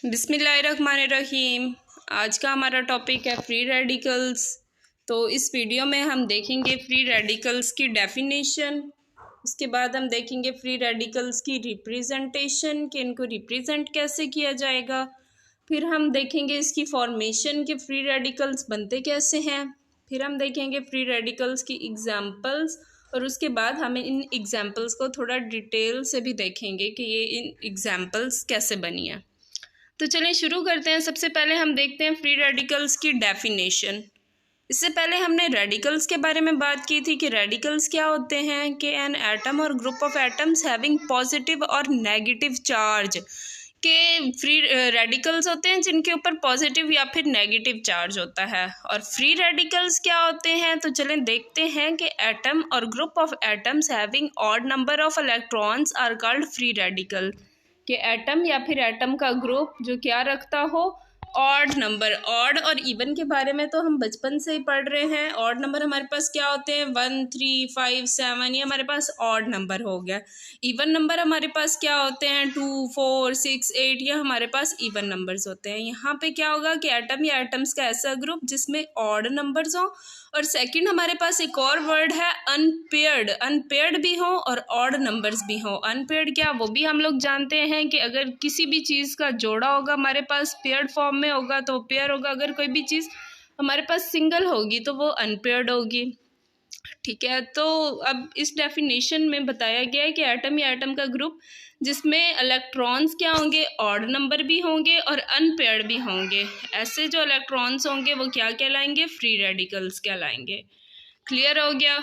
बिस्मिल्लाहिर्रहमानिर्रहीम। आज का हमारा टॉपिक है फ्री रेडिकल्स। तो इस वीडियो में हम देखेंगे फ्री रेडिकल्स की डेफिनेशन। उसके बाद हम देखेंगे फ्री रेडिकल्स की रिप्रेजेंटेशन, कि इनको रिप्रेजेंट कैसे किया जाएगा। फिर हम देखेंगे इसकी फॉर्मेशन, कि फ्री रेडिकल्स बनते कैसे हैं। फिर हम देखेंगे फ्री रेडिकल्स की एग्जांपल्स, और उसके बाद हम इन एग्जांपल्स को थोड़ा डिटेल से भी देखेंगे कि ये इन एग्जांपल्स कैसे बनी है। तो चलें शुरू करते हैं। सबसे पहले हम देखते हैं फ्री रेडिकल्स की डेफिनेशन। इससे पहले हमने रेडिकल्स के बारे में बात की थी कि रेडिकल्स क्या होते हैं, कि एन एटम और group of atoms having positive और नेगेटिव चार्ज के फ्री रेडिकल्स होते हैं जिनके ऊपर पॉजिटिव या फिर नेगेटिव चार्ज होता है। और फ्री रेडिकल्स क्या होते हैं, तो चलें देखते हैं कि एटम और group of atoms having odd number of electrons are called free radical. कि एटम या फिर एटम का ग्रुप जो क्या रखता हो, ऑड नंबर। ऑड और इवन के बारे में तो हम बचपन से ही पढ़ रहे हैं। ऑड नंबर हमारे पास क्या होते हैं, 1, 3, 5, 7, ये हमारे पास ऑड नंबर हो गया। इवन नंबर हमारे पास क्या होते हैं, 2, 4, 6, 8, ये हमारे पास इवन नंबर्स होते हैं। यहाँ पे क्या होगा कि एटम या एटम्स का ऐसा ग्रुप जिसमें ऑड नंबर्स हो। और सेकंड हमारे पास एक और वर्ड है अनपेयर्ड। अनपेयर्ड भी हो और ऑड नंबर्स भी हो। अनपेयर्ड क्या, वो भी हम लोग जानते हैं कि अगर किसी भी चीज़ का जोड़ा होगा हमारे पास पेयर्ड फॉर्म में होगा तो पेयर होगा। अगर कोई भी चीज़ हमारे पास सिंगल होगी तो वो अनपेयर्ड होगी। ठीक है, तो अब इस डेफिनेशन में बताया गया है कि एटम या एटम का ग्रुप जिसमें इलेक्ट्रॉन्स क्या होंगे, ऑड नंबर भी होंगे और अनपेयर्ड भी होंगे। ऐसे जो इलेक्ट्रॉन्स होंगे वो क्या कहलाएंगे, फ्री रेडिकल्स कहलाएंगे। क्लियर हो गया।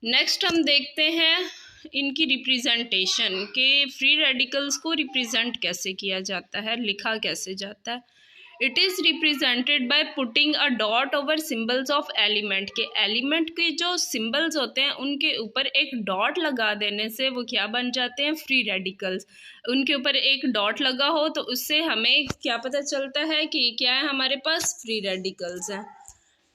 नेक्स्ट हम देखते हैं इनकी रिप्रेजेंटेशन, के फ्री रेडिकल्स को रिप्रेजेंट कैसे किया जाता है, लिखा कैसे जाता है। It is represented by putting a dot over symbols of element. के एलिमेंट के जो सिम्बल्स होते हैं उनके ऊपर एक डॉट लगा देने से वो क्या बन जाते हैं, फ्री रेडिकल्स। उनके ऊपर एक डॉट लगा हो तो उससे हमें क्या पता चलता है कि क्या है, हमारे पास फ्री रेडिकल्स हैं।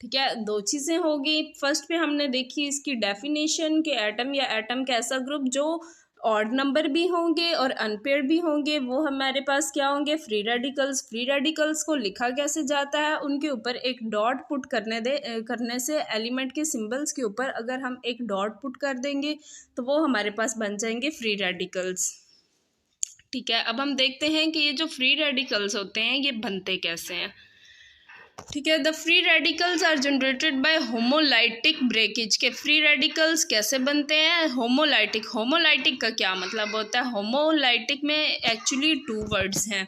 ठीक है, दो चीज़ें होगी। फर्स्ट पे हमने देखी इसकी डेफिनेशन कि एटम या एटम का ऐसा ग्रुप जो ऑड नंबर भी होंगे और अनपेयर्ड भी होंगे, वो हमारे पास क्या होंगे, फ्री रेडिकल्स। फ्री रेडिकल्स को लिखा कैसे जाता है, उनके ऊपर एक डॉट पुट करने से एलिमेंट के सिंबल्स के ऊपर अगर हम एक डॉट पुट कर देंगे तो वो हमारे पास बन जाएंगे फ्री रेडिकल्स। ठीक है, अब हम देखते हैं कि ये जो फ्री रेडिकल्स होते हैं ये बनते कैसे हैं। ठीक है, the free radicals are generated by homolytic breakage. के फ्री रेडिकल्स कैसे बनते हैं, होमोलाइटिक। होमोलाइटिक का क्या मतलब होता है, होमोलाइटिक में एक्चुअली 2 वर्ड्स हैं।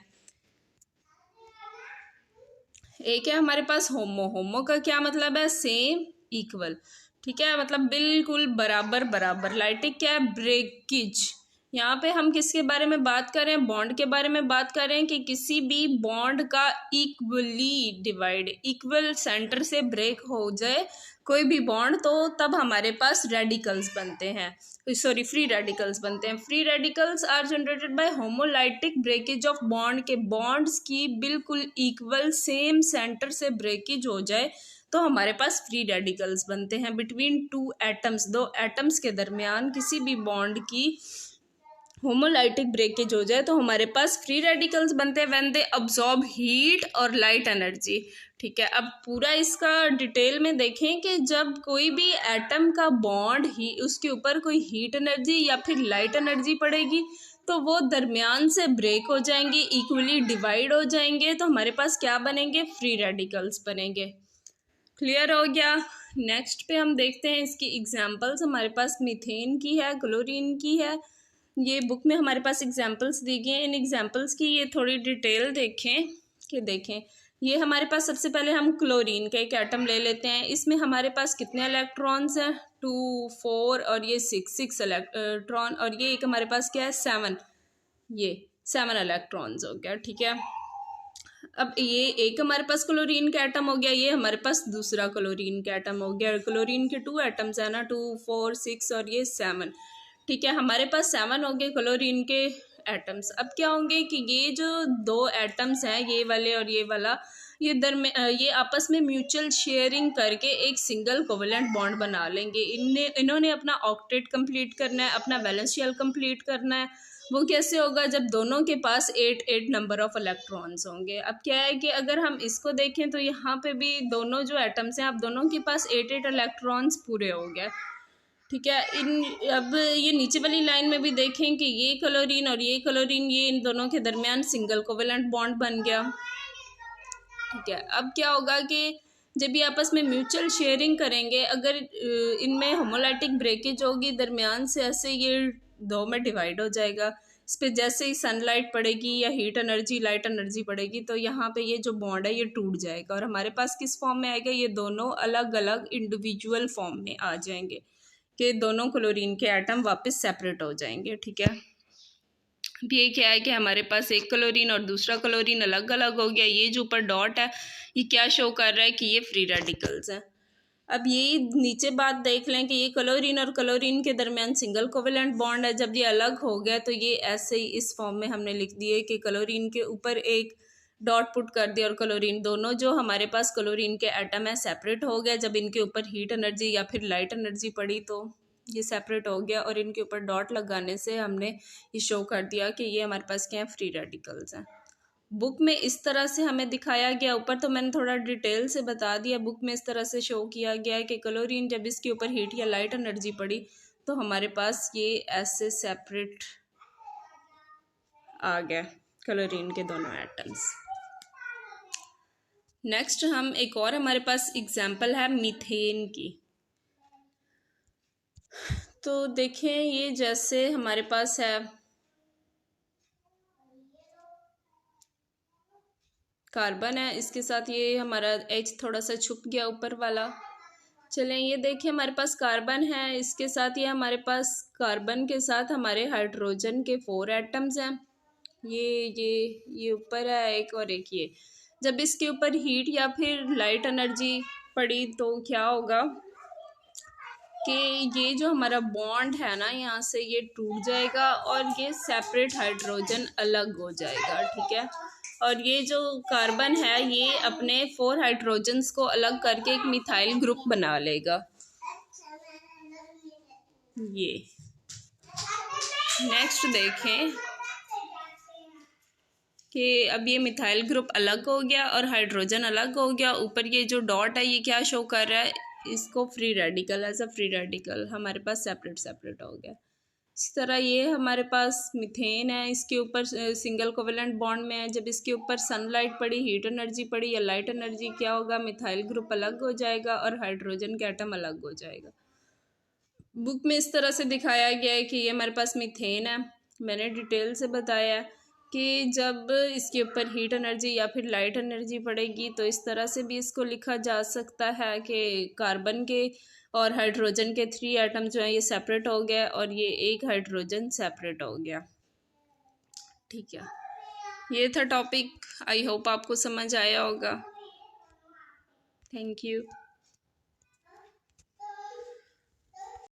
एक है हमारे पास होमो। होमो का क्या मतलब है, सेम, इक्वल। ठीक है, मतलब बिल्कुल बराबर बराबर। लाइटिक क्या है, ब्रेकेज। यहाँ पे हम किसके बारे में बात करें, बॉन्ड के बारे में बात करें कि किसी भी बॉन्ड का इक्वली डिवाइड, इक्वल सेंटर से ब्रेक हो जाए कोई भी बॉन्ड, तो तब हमारे पास रेडिकल्स बनते हैं, सॉरी फ्री रेडिकल्स बनते हैं। Free radicals are generated by homolytic breakage of bond. के बॉन्ड्स की बिल्कुल इक्वल सेम सेंटर से ब्रेकेज हो जाए तो हमारे पास फ्री रेडिकल्स बनते हैं। बिटवीन 2 एटम्स, 2 एटम्स के दरमियान किसी भी बॉन्ड की होमोलाइटिक ब्रेकेज हो जाए तो हमारे पास फ्री रेडिकल्स बनते हैं व्हेन दे अब्सॉर्ब हीट और लाइट एनर्जी। ठीक है, अब पूरा इसका डिटेल में देखें कि जब कोई भी एटम का बॉन्ड ही उसके ऊपर कोई हीट एनर्जी या फिर लाइट एनर्जी पड़ेगी तो वो दरमियान से ब्रेक हो जाएंगे, इक्वली डिवाइड हो जाएंगे, तो हमारे पास क्या बनेंगे, फ्री रेडिकल्स बनेंगे। क्लियर हो गया। नेक्स्ट पे हम देखते हैं इसकी एग्जांपल्स। हमारे पास मीथेन की है, क्लोरीन की है। ये बुक में हमारे पास एग्जांपल्स दी गई हैं। इन एग्जांपल्स की ये थोड़ी डिटेल देखें कि देखें, ये हमारे पास सबसे पहले हम क्लोरीन का एक एटम ले लेते हैं। इसमें हमारे पास कितने इलेक्ट्रॉन्स हैं, 2, 4 और ये 6 इलेक्ट्रॉन, और ये एक हमारे पास क्या है, 7, ये 7 इलेक्ट्रॉन्स हो गया। ठीक है, अब ये एक हमारे पास क्लोरीन का एटम हो गया, ये हमारे पास दूसरा क्लोरीन का एटम हो गया। क्लोरीन के 2 एटम्स है ना, 2, 4, 6 और ये 7। ठीक है, हमारे पास 7 हो गए क्लोरीन के एटम्स। अब क्या होंगे कि ये जो 2 एटम्स हैं, ये वाले और ये वाला, ये आपस में म्यूचुअल शेयरिंग करके एक सिंगल कोवेलेंट बॉन्ड बना लेंगे। इन्होंने अपना ऑक्टेट कंप्लीट करना है, अपना वैलेंस शेल कंप्लीट करना है, वो कैसे होगा, जब दोनों के पास 8 नंबर ऑफ इलेक्ट्रॉन्स होंगे। अब क्या है कि अगर हम इसको देखें तो यहाँ पे भी दोनों जो एटम्स हैं, अब दोनों के पास 8 इलेक्ट्रॉन्स पूरे हो गए, ठीक है। अब ये नीचे वाली लाइन में भी देखें कि ये क्लोरीन और ये क्लोरीन, ये इन दोनों के दरमियान सिंगल कोवेलेंट बॉन्ड बन गया, ठीक है। अब क्या होगा कि जब ये आपस में म्यूचुअल शेयरिंग करेंगे, अगर इनमें होमोलाइटिक ब्रेकेज होगी दरमियान से, ऐसे ये दो में डिवाइड हो जाएगा। इस पर जैसे ही सनलाइट पड़ेगी या हीट एनर्जी, लाइट एनर्जी पड़ेगी, तो यहाँ पे ये जो बॉन्ड है ये टूट जाएगा और हमारे पास किस फॉर्म में आएगा, ये दोनों अलग अलग इंडिविजुअल फॉर्म में आ जाएंगे कि दोनों क्लोरीन के एटम वापस सेपरेट हो जाएंगे, ठीक है। अब ये क्या है कि हमारे पास एक क्लोरीन और दूसरा क्लोरीन अलग अलग हो गया। ये जो ऊपर डॉट है ये क्या शो कर रहा है कि ये फ्री रेडिकल्स हैं। अब ये नीचे बात देख लें कि ये क्लोरीन और क्लोरीन के दरमियान सिंगल कोवेलेंट बॉन्ड है। जब ये अलग हो गया तो ये ऐसे ही इस फॉर्म में हमने लिख दिए कि क्लोरीन के ऊपर एक डॉट पुट कर दिया और क्लोरीन, दोनों जो हमारे पास क्लोरीन के एटम है सेपरेट हो गया। जब इनके ऊपर हीट एनर्जी या फिर लाइट एनर्जी पड़ी तो ये सेपरेट हो गया और इनके ऊपर डॉट लगाने से हमने ये शो कर दिया कि ये हमारे पास क्या है, फ्री रेडिकल्स हैं। बुक में इस तरह से हमें दिखाया गया, ऊपर तो मैंने थोड़ा डिटेल से बता दिया, बुक में इस तरह से शो किया गया है कि क्लोरीन जब इसके ऊपर हीट या लाइट एनर्जी पड़ी तो हमारे पास ये ऐसे सेपरेट आ गया क्लोरीन के दोनों एटम्स। नेक्स्ट हम एक और हमारे पास एग्जाम्पल है मीथेन की। तो देखें ये जैसे हमारे पास है कार्बन है, इसके साथ ये हमारा H थोड़ा सा छुप गया ऊपर वाला। चलें ये देखें हमारे पास कार्बन है, इसके साथ ये हमारे पास कार्बन के साथ हमारे हाइड्रोजन के 4 एटम्स हैं। ये ऊपर है एक और एक ये। जब इसके ऊपर हीट या फिर लाइट एनर्जी पड़ी तो क्या होगा कि ये जो हमारा बॉन्ड है ना यहाँ से ये टूट जाएगा और ये सेपरेट हाइड्रोजन अलग हो जाएगा, ठीक है। और ये जो कार्बन है ये अपने 4 हाइड्रोजन्स को अलग करके एक मिथाइल ग्रुप बना लेगा। ये नेक्स्ट देखें कि अब ये मिथाइल ग्रुप अलग हो गया और हाइड्रोजन अलग हो गया। ऊपर ये जो डॉट है ये क्या शो कर रहा है, इसको free radical, as a free radical हमारे पास सेपरेट सेपरेट हो गया। इसी तरह ये हमारे पास मीथेन है, इसके ऊपर सिंगल कोवेलेंट बॉन्ड में है। जब इसके ऊपर सनलाइट पड़ी, हीट एनर्जी पड़ी या लाइट एनर्जी, क्या होगा, मिथाइल ग्रुप अलग हो जाएगा और हाइड्रोजन का एटम अलग हो जाएगा। बुक में इस तरह से दिखाया गया है कि ये हमारे पास मीथेन है। मैंने डिटेल से बताया कि जब इसके ऊपर हीट एनर्जी या फिर लाइट एनर्जी पड़ेगी तो इस तरह से भी इसको लिखा जा सकता है कि कार्बन के और हाइड्रोजन के 3 एटम जो हैं ये सेपरेट हो गया और ये एक हाइड्रोजन सेपरेट हो गया, ठीक है। ये था टॉपिक, आई होप आपको समझ आया होगा। Thank you.